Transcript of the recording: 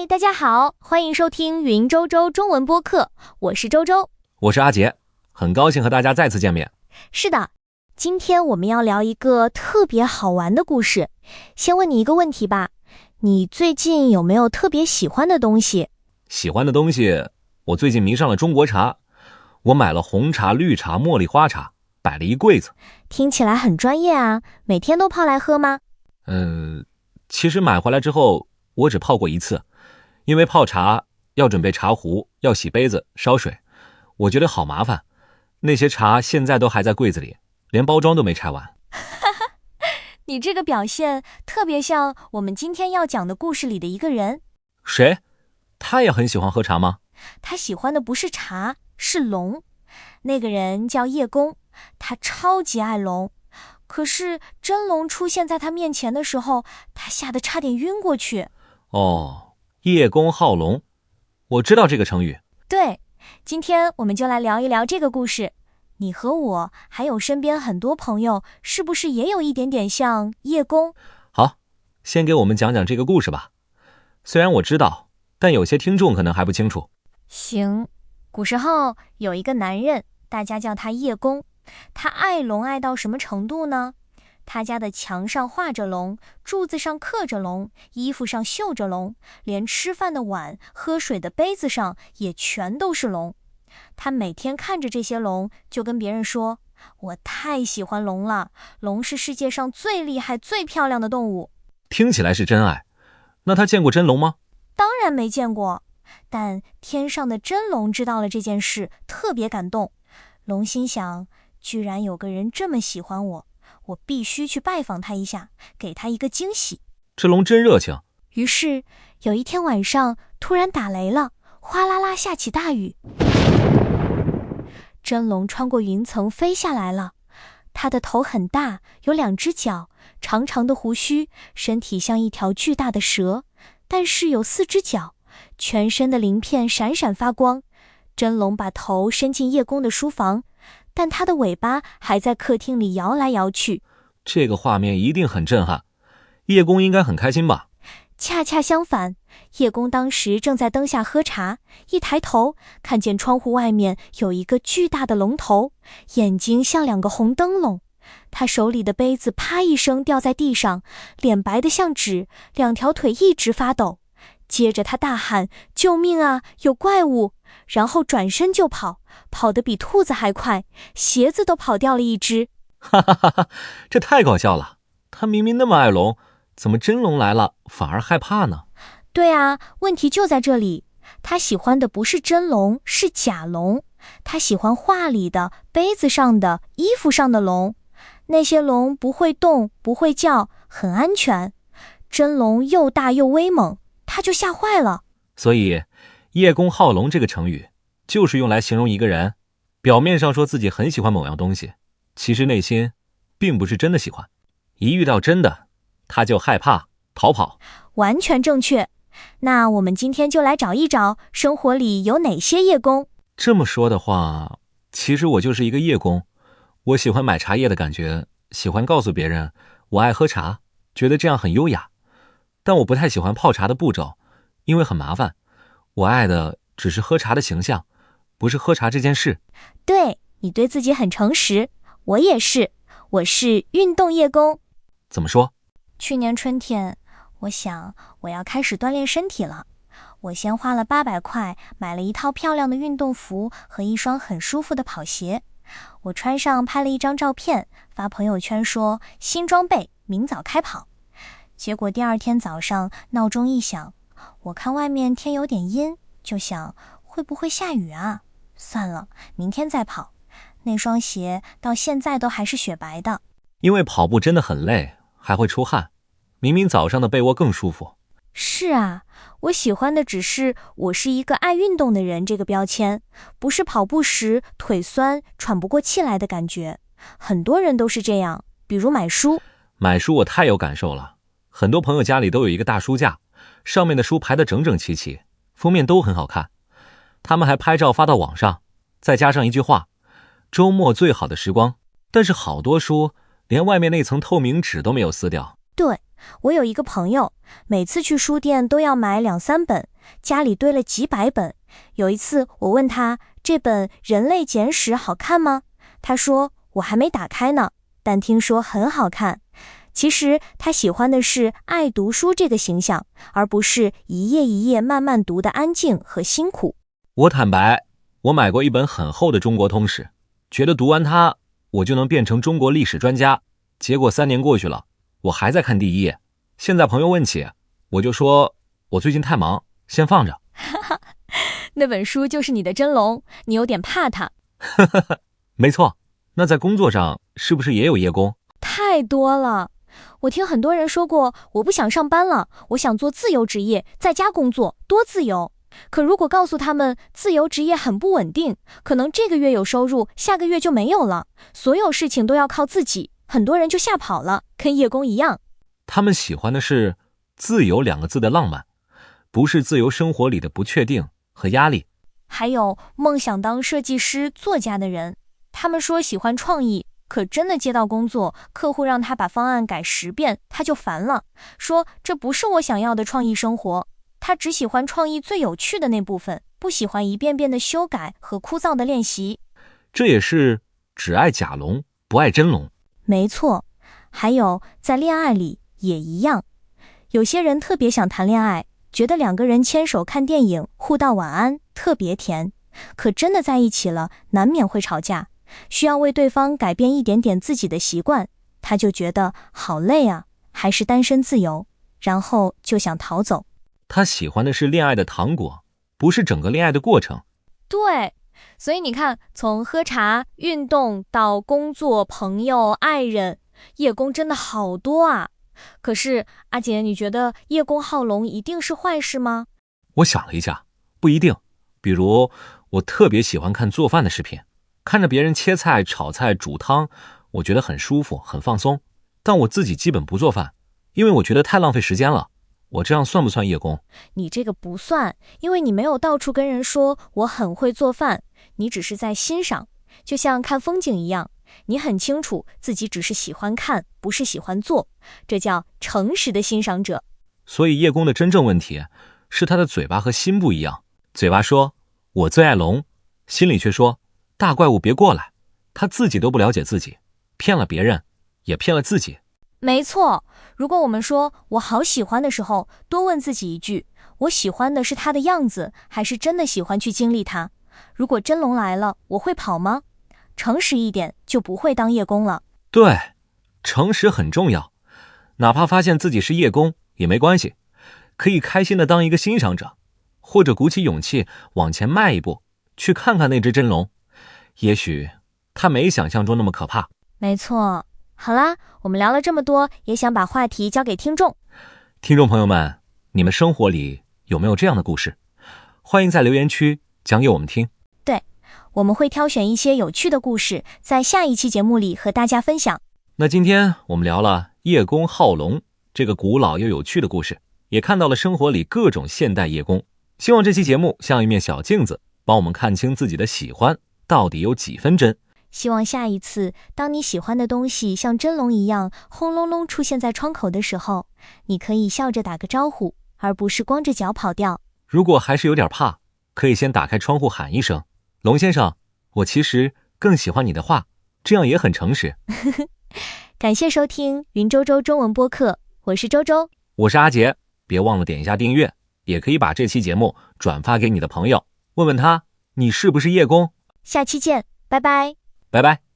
大家好，欢迎收听云周周中文播客，我是周周，我是阿杰，很高兴和大家再次见面。是的，今天我们要聊一个特别好玩的故事。先问你一个问题吧，你最近有没有特别喜欢的东西？喜欢的东西，我最近迷上了中国茶，我买了红茶、绿茶、茉莉花茶，摆了一柜子。听起来很专业啊，每天都泡来喝吗？其实买回来之后，我只泡过一次，因为泡茶要准备茶壶，要洗杯子、烧水，我觉得好麻烦。那些茶现在都还在柜子里，连包装都没拆完。你这个表现特别像我们今天要讲的故事里的一个人。谁？他也很喜欢喝茶吗？他喜欢的不是茶，是龙。那个人叫叶公，他超级爱龙。可是真龙出现在他面前的时候，他吓得差点晕过去。哦，叶公好龙，我知道这个成语。对，今天我们就来聊一聊这个故事。你和我还有身边很多朋友，是不是也有一点点像叶公？好，先给我们讲讲这个故事吧。虽然我知道，但有些听众可能还不清楚。行，古时候有一个男人，大家叫他叶公。他爱龙爱到什么程度呢？他家的墙上画着龙，柱子上刻着龙，衣服上绣着龙，连吃饭的碗、喝水的杯子上也全都是龙。他每天看着这些龙，就跟别人说：我太喜欢龙了，龙是世界上最厉害、最漂亮的动物。听起来是真爱。那他见过真龙吗？当然没见过，但天上的真龙知道了这件事，特别感动。龙心想，居然有个人这么喜欢我，我必须去拜访他一下，给他一个惊喜。这龙真热情。于是有一天晚上突然打雷了，哗啦啦下起大雨。真龙穿过云层飞下来了，他的头很大，有2只脚，长长的胡须，身体像一条巨大的蛇，但是有4只脚，全身的鳞片闪闪发光。真龙把头伸进叶公的书房，但他的尾巴还在客厅里摇来摇去。这个画面一定很震撼，叶公应该很开心吧？恰恰相反，叶公当时正在灯下喝茶，一抬头看见窗户外面有一个巨大的龙头，眼睛像2个红灯笼。他手里的杯子啪一声掉在地上，脸白得像纸，2条腿一直发抖。接着他大喊：救命啊，有怪物！然后转身就跑，跑得比兔子还快，鞋子都跑掉了一只。哈哈哈哈，这太搞笑了。他明明那么爱龙，怎么真龙来了反而害怕呢？对啊，问题就在这里。他喜欢的不是真龙，是假龙。他喜欢画里的、杯子上的、衣服上的龙。那些龙不会动，不会叫，很安全。真龙又大又威猛，他就吓坏了。所以叶公好龙这个成语就是用来形容一个人表面上说自己很喜欢某样东西，其实内心并不是真的喜欢，一遇到真的他就害怕逃跑。完全正确。那我们今天就来找一找生活里有哪些叶公。这么说的话，其实我就是一个叶公。我喜欢买茶叶的感觉，喜欢告诉别人我爱喝茶，觉得这样很优雅。但我不太喜欢泡茶的步骤，因为很麻烦。我爱的只是喝茶的形象，不是喝茶这件事。对，你对自己很诚实，我也是。我是运动叶公。怎么说？去年春天，我想我要开始锻炼身体了。我先花了800块买了一套漂亮的运动服和一双很舒服的跑鞋。我穿上拍了一张照片，发朋友圈说新装备，明早开跑。结果第2天早上闹钟一响，我看外面天有点阴，就想会不会下雨啊？算了，明天再跑。那双鞋到现在都还是雪白的。因为跑步真的很累，还会出汗。明明早上的被窝更舒服。是啊，我喜欢的只是我是一个爱运动的人这个标签，不是跑步时腿酸喘不过气来的感觉。很多人都是这样，比如买书。买书我太有感受了，很多朋友家里都有一个大书架，上面的书排得整整齐齐，封面都很好看。他们还拍照发到网上，再加上一句话：周末最好的时光。但是好多书连外面那层透明纸都没有撕掉。对，我有一个朋友，每次去书店都要买2-3本，家里堆了几百本。有一次我问他这本《人类简史》好看吗？他说我还没打开呢，但听说很好看。其实他喜欢的是爱读书这个形象，而不是一页一页慢慢读的安静和辛苦。我坦白，我买过一本很厚的中国通史，觉得读完它我就能变成中国历史专家。结果3年过去了，我还在看第一页。现在朋友问起，我就说我最近太忙，先放着。那本书就是你的真龙，你有点怕它。没错。那在工作上是不是也有夜工？太多了。我听很多人说过，我不想上班了，我想做自由职业，在家工作，多自由。可如果告诉他们自由职业很不稳定，可能这个月有收入，下个月就没有了，所有事情都要靠自己，很多人就吓跑了，跟夜工一样。他们喜欢的是自由2个字的浪漫，不是自由生活里的不确定和压力。还有梦想当设计师、作家的人，他们说喜欢创意，可真的接到工作，客户让他把方案改10遍，他就烦了，说这不是我想要的创意生活。他只喜欢创意最有趣的那部分，不喜欢一遍遍的修改和枯燥的练习。这也是只爱假龙，不爱真龙。没错，还有在恋爱里也一样。有些人特别想谈恋爱，觉得2个人牵手看电影，互道晚安，特别甜。可真的在一起了，难免会吵架，需要为对方改变一点点自己的习惯，他就觉得好累啊，还是单身自由，然后就想逃走。他喜欢的是恋爱的糖果，不是整个恋爱的过程。对，所以你看，从喝茶、运动到工作、朋友、爱人，夜工真的好多啊。可是阿姐，你觉得夜工好龙一定是坏事吗？我想了一下，不一定。比如我特别喜欢看做饭的视频，看着别人切菜、炒菜、煮汤，我觉得很舒服很放松。但我自己基本不做饭，因为我觉得太浪费时间了。我这样算不算夜工？你这个不算，因为你没有到处跟人说我很会做饭，你只是在欣赏，就像看风景一样，你很清楚自己只是喜欢看，不是喜欢做，这叫诚实的欣赏者。所以夜工的真正问题是他的嘴巴和心不一样。嘴巴说我最爱龙，心里却说大怪物别过来。他自己都不了解自己，骗了别人，也骗了自己。没错，如果我们说我好喜欢的时候，多问自己一句，我喜欢的是他的样子，还是真的喜欢去经历他？如果真龙来了，我会跑吗？诚实一点，就不会当夜工了。对，诚实很重要。哪怕发现自己是夜工也没关系，可以开心的当一个欣赏者，或者鼓起勇气往前迈一步，去看看那只真龙。也许它没想象中那么可怕。没错。好啦，我们聊了这么多，也想把话题交给听众。听众朋友们，你们生活里有没有这样的故事？欢迎在留言区讲给我们听。对，我们会挑选一些有趣的故事，在下一期节目里和大家分享。那今天我们聊了夜工好龙这个古老又有趣的故事，也看到了生活里各种现代夜工。希望这期节目像一面小镜子，帮我们看清自己的喜欢到底有几分真。希望下一次，当你喜欢的东西像真龙一样轰隆隆出现在窗口的时候，你可以笑着打个招呼，而不是光着脚跑掉。如果还是有点怕，可以先打开窗户喊一声，龙先生，我其实更喜欢你的话，这样也很诚实。感谢收听云周周中文播客，我是周周，我是阿杰，别忘了点一下订阅，也可以把这期节目转发给你的朋友，问问他你是不是夜工。下期见，拜拜。拜拜。